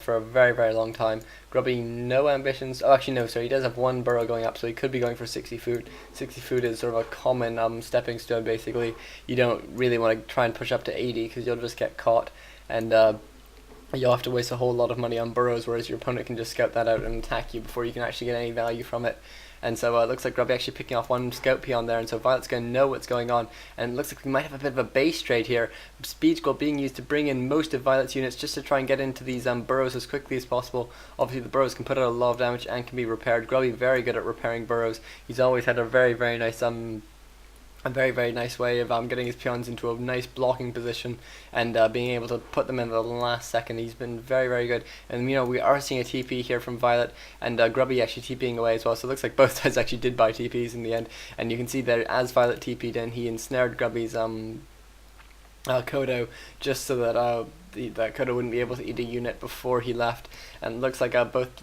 for a very, very long time. Grubby, no ambitions. Oh, actually, no, sorry, he does have one burrow going up, so he could be going for 60 food. 60 food is sort of a common stepping stone, basically. You don't really want to try and push up to 80 because you'll just get caught, and you'll have to waste a whole lot of money on burrows, whereas your opponent can just scout that out and attack you before you can actually get any value from it. And so it looks like Grubby actually picking off one scout peon there, and so Violet's going to know what's going on, and it looks like we might have a bit of a base trade here. Speed Scroll being used to bring in most of Violet's units just to try and get into these burrows as quickly as possible. Obviously the burrows can put out a lot of damage and can be repaired. Grubby very good at repairing burrows. He's always had a very, very nice a very, very nice way of getting his peons into a nice blocking position and being able to put them in the last second. He's been very, very good. And we are seeing a TP here from Violet, and Grubby actually TPing away as well, so it looks like both sides actually did buy TPs in the end. And you can see that as Violet TP'd in, he ensnared Grubby's Kodo, just so that that Kodo wouldn't be able to eat a unit before he left. And it looks like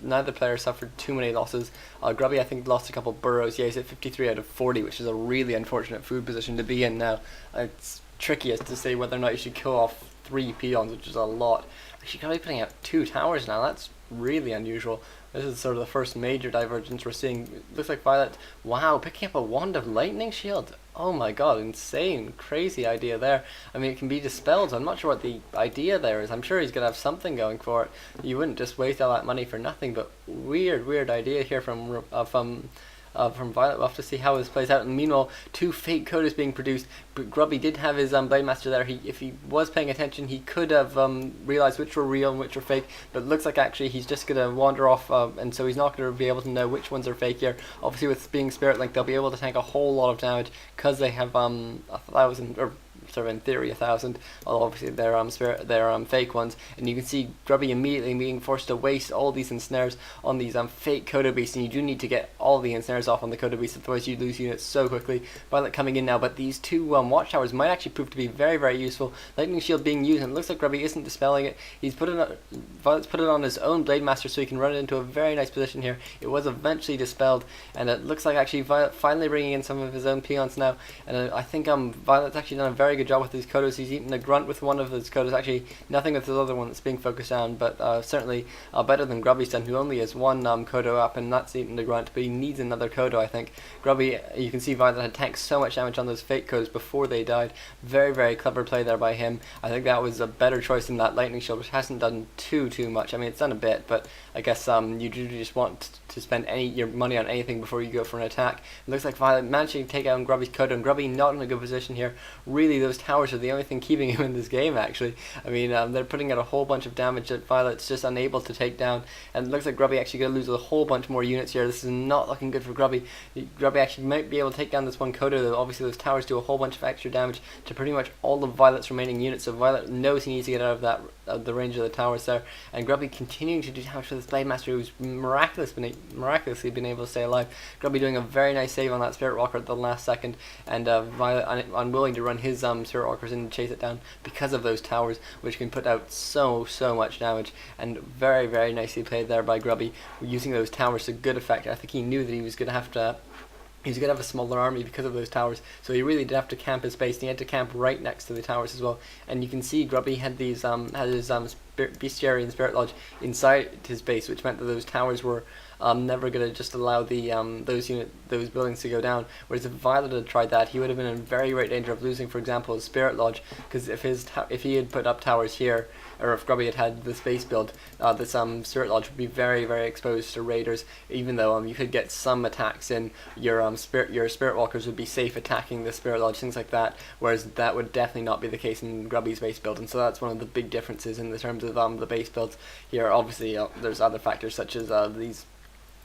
neither player suffered too many losses. Grubby, I think, lost a couple burrows. Yeah, he's at 53 out of 40, which is a really unfortunate food position to be in now. It's tricky as to say whether or not you should kill off 3 peons, which is a lot. Actually, Grubby putting out 2 towers now. That's really unusual. This is sort of the first major divergence we're seeing. It looks like Violet, wow, picking up a Wand of Lightning Shield. Oh my god, insane, crazy idea there. I mean, it can be dispelled, so I'm not sure what the idea there is. I'm sure he's going to have something going for it. You wouldn't just waste all that money for nothing, but weird idea here from Violet. We'll have to see how this plays out. And meanwhile, 2 fake Kodos being produced. But Grubby did have his Blade Master there. If he was paying attention, he could have realized which were real and which were fake. But it looks like actually he's just going to wander off, and so he's not going to be able to know which ones are fake here. Obviously, with being Spirit Link, they'll be able to tank a whole lot of damage because they have 1,000 or sort of in theory 1,000, although obviously they're fake ones. And you can see Grubby immediately being forced to waste all these ensnares on these fake Kodo beasts, and you do need to get all the ensnares off on the Kodo beasts, otherwise you lose units so quickly. Violet coming in now, but these 2 watchtowers might actually prove to be very, very useful. Lightning Shield being used, and it looks like Grubby isn't dispelling it. Violet's put it on his own Blade Master so he can run it into a very nice position here. It was eventually dispelled, and it looks like actually Violet finally bringing in some of his own peons now. And I think Violet's actually done a very good job with these Kodos. He's eaten a grunt with one of his Kodos. Actually, nothing with his other one that's being focused on, but certainly better than Grubby's done, who only has one Kodo up, and that's eaten the grunt, but he needs another Kodo, I think. Grubby, you can see Violet had tanked so much damage on those fake Kodos before they died. Very, very clever play there by him. I think that was a better choice than that Lightning Shield, which hasn't done too much. I mean, it's done a bit, but I guess you do just want to spend your money on anything before you go for an attack. It looks like Violet managing to take out Grubby's Kodo, and Grubby not in a good position here. Really, those towers are the only thing keeping him in this game, actually. I mean, they're putting out a whole bunch of damage that Violet's just unable to take down, and it looks like Grubby actually going to lose a whole bunch more units here. This is not looking good for Grubby. Grubby actually might be able to take down this one Kodo, though obviously those towers do a whole bunch of extra damage to pretty much all of Violet's remaining units, so Violet knows he needs to get out of that the range of the towers there, and Grubby continuing to do damage for this Blade Master, who's miraculously been able to stay alive. Grubby doing a very nice save on that Spirit Walker at the last second, and Violet unwilling to run his Spirit Walkers in to chase it down because of those towers, which can put out so much damage. And very, very nicely played there by Grubby, using those towers to good effect. I think he knew that he was going to have a smaller army because of those towers, so he really did have to camp his base, and he had to camp right next to the towers as well. And you can see Grubby had his Bestiary and Spirit Lodge inside his base, which meant that those towers were never going to just allow the those buildings to go down. Whereas if Violet had tried that, he would have been in very great danger of losing, for example, his Spirit Lodge, because if he had put up towers here, or if Grubby had this base build, this Spirit Lodge would be very, very exposed to raiders. Even though you could get some attacks in, your Spirit Walkers would be safe attacking the Spirit Lodge, things like that. Whereas that would definitely not be the case in Grubby's base build, and so that's one of the big differences in the terms of the base builds here. Obviously, there's other factors such as these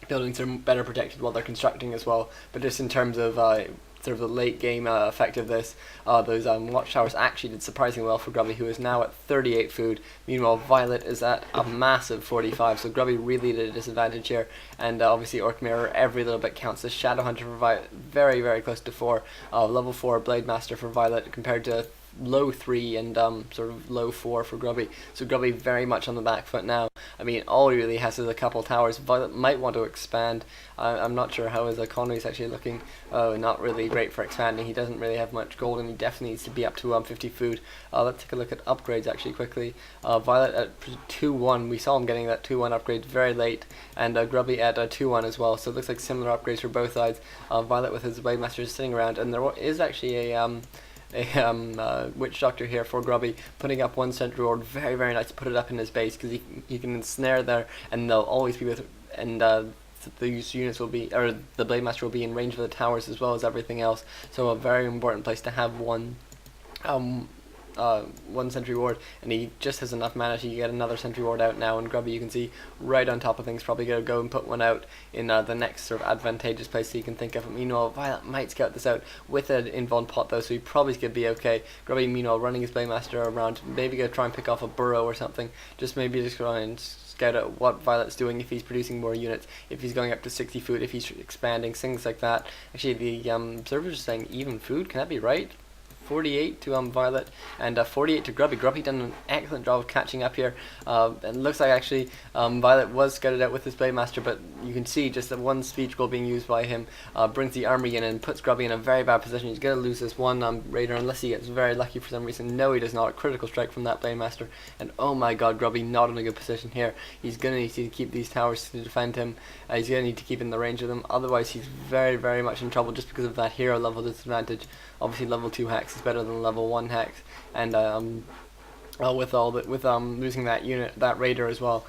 buildings are better protected while they're constructing as well, but just in terms of sort of the late game effect of this, those watchtowers actually did surprisingly well for Grubby, who is now at 38 food. Meanwhile, Violet is at a massive 45, so Grubby really did a disadvantage here. And obviously Orc Mirror, every little bit counts. The Shadow Hunter for Violet, very, very close to 4. Level 4 Blade Master for Violet compared to low 3 and sort of low 4 for Grubby. So Grubby very much on the back foot now. I mean, all he really has is a couple towers. Violet might want to expand. I'm not sure how his economy is actually looking. Oh, not really great for expanding. He doesn't really have much gold, and he definitely needs to be up to 50 food. Let's take a look at upgrades actually quickly. Violet at 2-1. We saw him getting that 2-1 upgrade very late, and Grubby at 2-1 as well. So it looks like similar upgrades for both sides. Violet with his Blademaster sitting around, and there is actually a Witch Doctor here for Grubby, putting up 1 Sentry Ward. Very, very nice to put it up in his base, because he can ensnare there, and they'll always be with, and these units will be, or the Blademaster will be in range of the towers as well as everything else. So a very important place to have one Sentry Ward, and he just has enough mana to get another Sentry Ward out now. And Grubby, you can see right on top of things, probably gonna go and put one out in the next sort of advantageous place so you can think of it. Meanwhile, Violet might scout this out with an Invuln pot though, so he probably could be okay. Grubby, meanwhile, running his Blademaster around, maybe gonna try and pick off a burrow or something. Just try and scout out what Violet's doing, if he's producing more units, if he's going up to 60 food, if he's expanding, things like that. Actually, the observers are saying even food. Can that be right? 48 to Violet and 48 to Grubby. Grubby done an excellent job of catching up here. And looks like actually Violet was scouted out with his Blademaster, but you can see just that one speed scroll being used by him brings the armory in and puts Grubby in a very bad position. He's going to lose this one raider unless he gets very lucky for some reason. No, he does not. A critical strike from that Blademaster, and oh my god, Grubby not in a good position here. He's going to need to keep these towers to defend him. He's going to need to keep in the range of them, otherwise he's very, very much in trouble just because of that hero level disadvantage. Obviously level 2 hex is better than level 1 hex, and with losing that unit, that raider as well,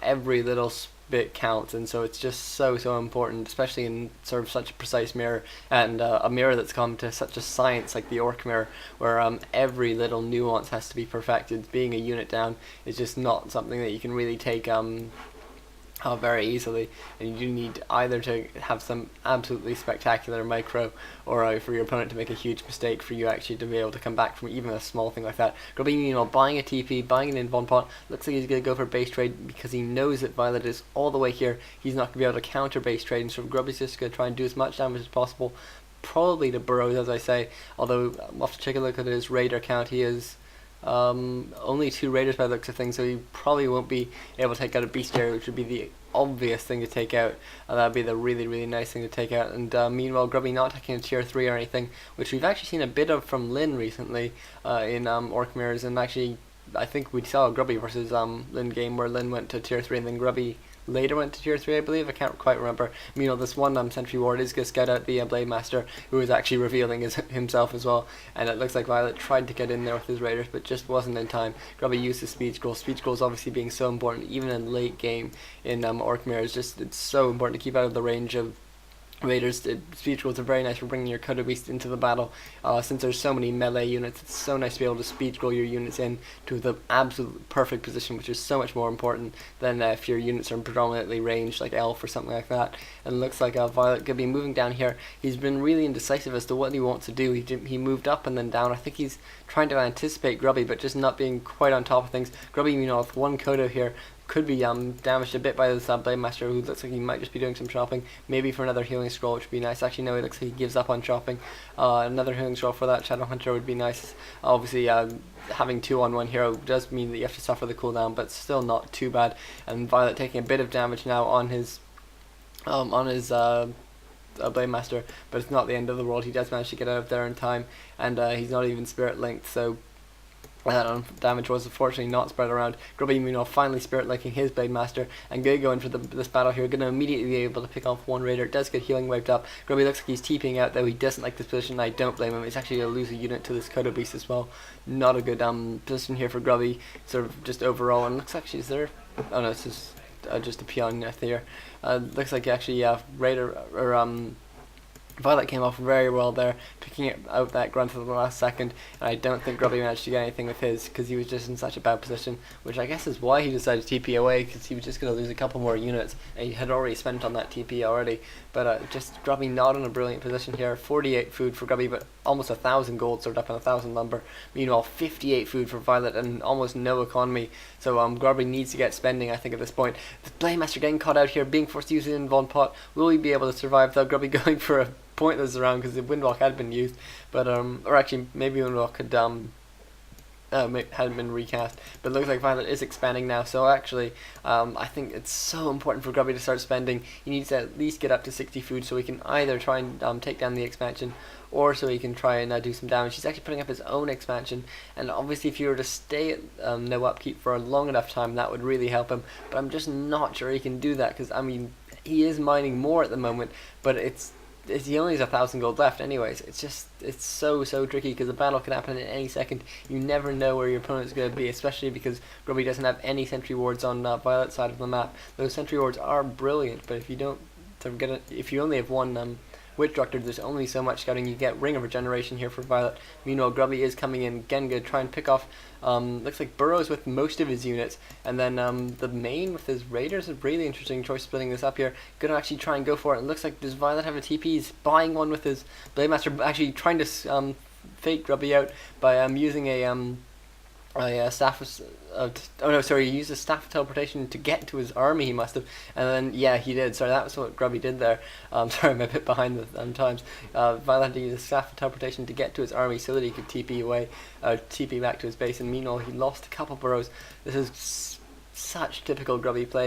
every little bit counts, and so it's just so important, especially in sort of such a precise mirror, and a mirror that's come to such a science like the Orc mirror, where every little nuance has to be perfected. Being a unit down is just not something that you can really take very easily, and you do need either to have some absolutely spectacular micro, or for your opponent to make a huge mistake for you actually to be able to come back from even a small thing like that. Grubby, buying a TP, buying an Invuln pot, looks like he's going to go for base trade because he knows that Violet is all the way here. He's not going to be able to counter base trade, and so Grubby's just going to try and do as much damage as possible, probably to burrows, as I say, although we'll have to take a look at his raider count. He is only 2 raiders by the looks of things, so he probably won't be able to take out a bestiary, which would be the obvious thing to take out, and that would be the really nice thing to take out. And meanwhile, Grubby not taking a tier 3 or anything, which we've actually seen a bit of from Lynn recently in Orc Mirrors, and actually I think we saw a Grubby versus Lynn game where Lynn went to tier 3 and then Grubby later went to tier 3, I believe. I can't quite remember. Meanwhile, this one Sentry Ward is going to scout out the Blademaster, who is actually revealing himself as well, and it looks like Violet tried to get in there with his raiders but just wasn't in time. Grubby used his speed scroll. Speed scrolls obviously being so important even in late game in Orc Mirrors. It's so important to keep out of the range of raiders. Speed scrolls are very nice for bringing your Cutter Beast into the battle. Since there's so many melee units, it's so nice to be able to speed scroll your units in to the absolute perfect position, which is so much more important than if your units are predominantly ranged like Elf or something like that. And it looks like Violet could be moving down here. He's been really indecisive as to what he wants to do. He moved up and then down. I think he's trying to anticipate Grubby, but just not being quite on top of things. Grubby, with one Kodo here, could be damaged a bit by this Blademaster, who looks like he might just be doing some shopping, maybe for another healing scroll, which would be nice. Actually, no, he looks like he gives up on shopping. Another healing scroll for that Shadow Hunter would be nice. Obviously, having 2 on 1 hero does mean that you have to suffer the cooldown, but still not too bad. And Violet taking a bit of damage now on his Blademaster, but it's not the end of the world. He does manage to get out of there in time, and he's not even spirit linked, so damage was unfortunately not spread around. Grubby, finally spirit linking his Blademaster and going to go in for this battle here. Going to immediately be able to pick off one raider. It does get healing wiped up. Grubby looks like he's TPing out, though he doesn't like this position. I don't blame him. He's actually going to lose a unit to this Kodo Beast as well. Not a good position here for Grubby, sort of just overall. And looks actually, is there? Oh no, it's just a peon here. Looks like actually raider or Violet came off very well there, picking out that grunt at the last second, and I don't think Grubby managed to get anything with his, because he was just in such a bad position, which I guess is why he decided to TP away, because he was just going to lose a couple more units, and he had already spent on that TP already. But just Grubby not in a brilliant position here. 48 food for Grubby, but almost 1,000 gold stored up and 1,000 lumber. Meanwhile, 58 food for Violet and almost no economy. So Grubby needs to get spending, I think, at this point. The Blademaster getting caught out here, being forced to use an Invuln pot. Will he be able to survive without Grubby going for a pointless round, because the Windwalk had been used, but or actually maybe Windwalk could hadn't been recast, but it looks like Violet is expanding now. So actually, I think it's so important for Grubby to start spending. He needs to at least get up to 60 food so he can either try and take down the expansion, or so he can try and do some damage. He's actually putting up his own expansion, and obviously if you were to stay at no upkeep for a long enough time, that would really help him. But I'm just not sure he can do that, because I mean, he is mining more at the moment, but he only has 1,000 gold left anyways. It's so tricky, because the battle can happen at any second. You never know where your opponent's going to be, especially because Grubby doesn't have any sentry wards on Violet's side of the map. Those sentry wards are brilliant, but if you only have one Witch Doctor, there's only so much scouting you get. Ring of Regeneration here for Violet. Meanwhile, Grubby is coming in again, going to try and pick off, looks like Burrows with most of his units, and then the main with his Raiders. A really interesting choice splitting this up here. Going to actually try and go for it. It looks like, does Violet have a TP? He's buying one with his Blade Master, actually trying to fake Grubby out by using a staff he used a staff of teleportation to get to his army, he must have, and then yeah, he did. Sorry, that was what Grubby did there. Sorry, I'm a bit behind the times. Violet had to use a staff of teleportation to get to his army so that he could TP away, TP back to his base, and meanwhile he lost a couple burrows. This is such typical Grubby play.